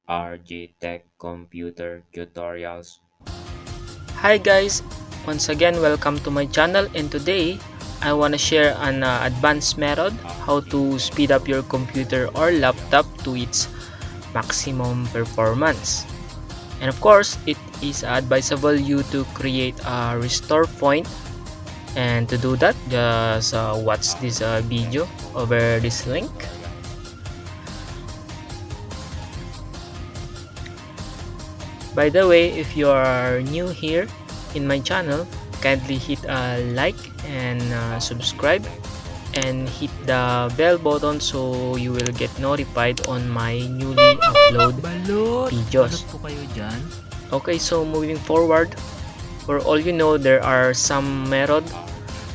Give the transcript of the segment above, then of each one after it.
RG Tech Computer Tutorials. Hi guys, once again welcome to my channel, and today I want to share an advanced method how to speed up your computer or laptop to its maximum performance. And of course, it is advisable you to create a restore point, and to do that just watch this video over this link. By the way, if you are new here in my channel, kindly hit a like and subscribe, and hit the bell button so you will get notified on my newly upload videos. Okay, so moving forward, for all you know, there are some methods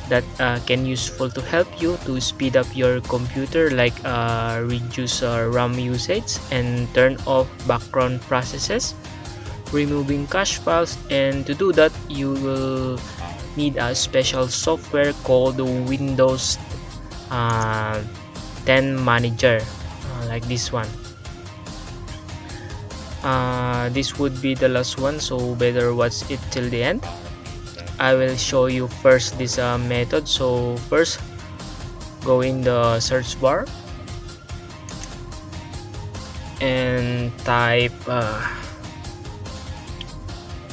that can useful to help you to speed up your computer, like reduce RAM usage and turn off background processes, removing cache files. And to do that, you will need a special software called Windows 10 Manager, like this one. This would be the last one, so better watch it till the end. I will show you first this method. So first, go in the search bar and type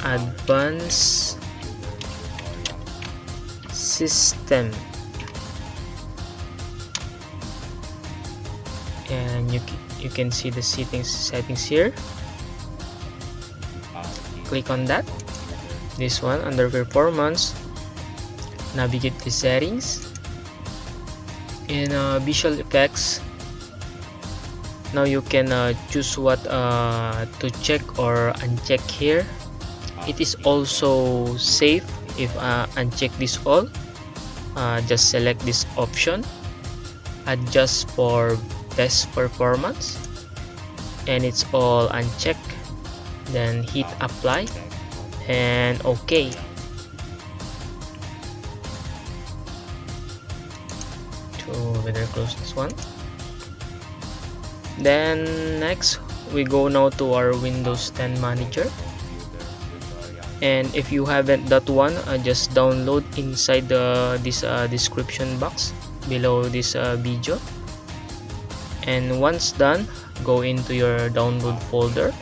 advanced system, and you can see the settings here. Click on that, this one under performance, navigate the settings. In visual effects, now you can choose what to check or uncheck here. It is also safe if uncheck this all. Just select this option, adjust for best performance, and it's all unchecked. Then hit apply and OK. So better close this one. Then next, we go now to our Windows 10 Manager. And if you haven't that one, just download inside this description box below this video. And once done, go into your download folder.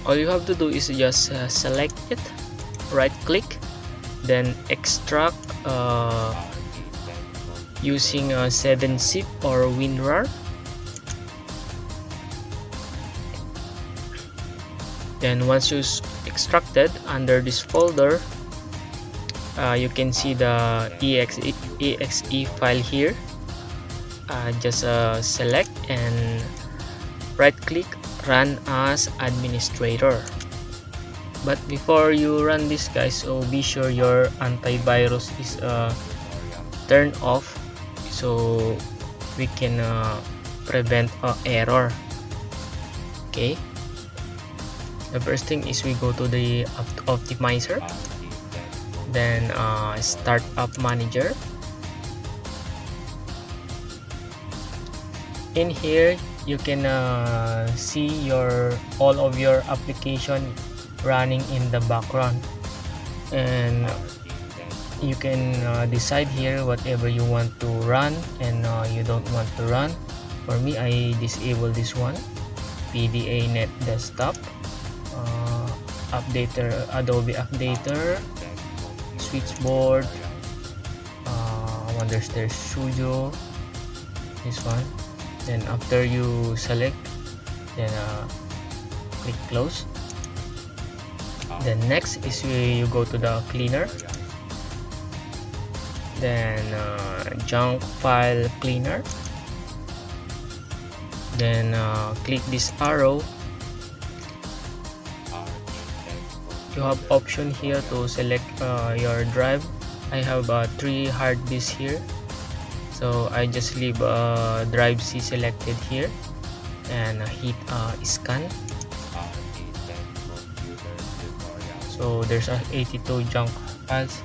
All you have to do is just select it, right click, then extract using 7-zip or WinRAR. Then once you extracted, under this folder, you can see the exe file here. Just select and right click, run as administrator. But before you run this, guys, so be sure your antivirus is turned off, so we can prevent error. Okay, the first thing is we go to the optimizer, then startup manager. In here you can see all of your application running in the background, and you can decide here whatever you want to run and you don't want to run. For me, I disable this one, PDA Net Desktop, updater, Adobe Updater, Switchboard, Wonderster Studio, this one. Then after you select, then click close. Then next is you go to the cleaner, then junk file cleaner, then click this arrow. You have option here to select your drive. I have 3 hard disks here, so I just leave drive C selected here and hit scan. So there's 82 junk files,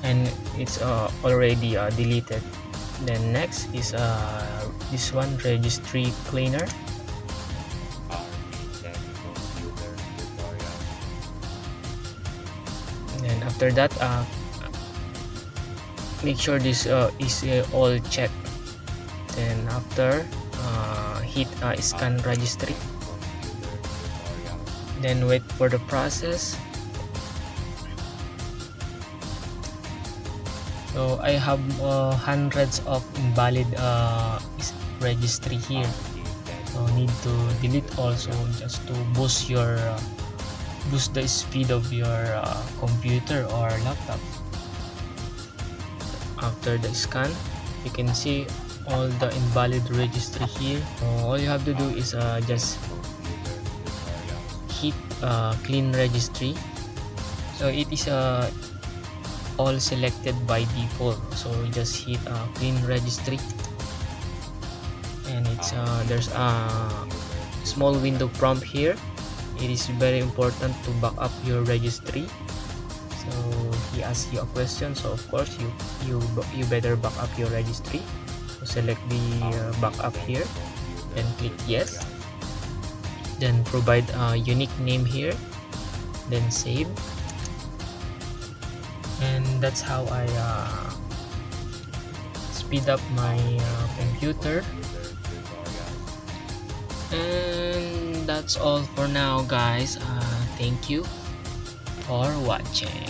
and it's already deleted. Then next is this one, Registry Cleaner. Architect computer tutorial. And after that, make sure this is all checked. Then after, hit scan registry. Computer tutorial. Then wait for the process. So I have hundreds of invalid registry here. So need to delete also, just to boost your boost the speed of your computer or laptop. After the scan, you can see all the invalid registry here. So all you have to do is just Computer tutorials. hit clean registry. So it is all selected by default, so just hit clean registry, and it's there's a small window prompt here. It is very important to back up your registry. So he asks you a question, so of course you better back up your registry. So select the backup here, then click yes, then provide a unique name here, then save. And that's how I speed up my computer. And that's all for now, guys. Thank you for watching.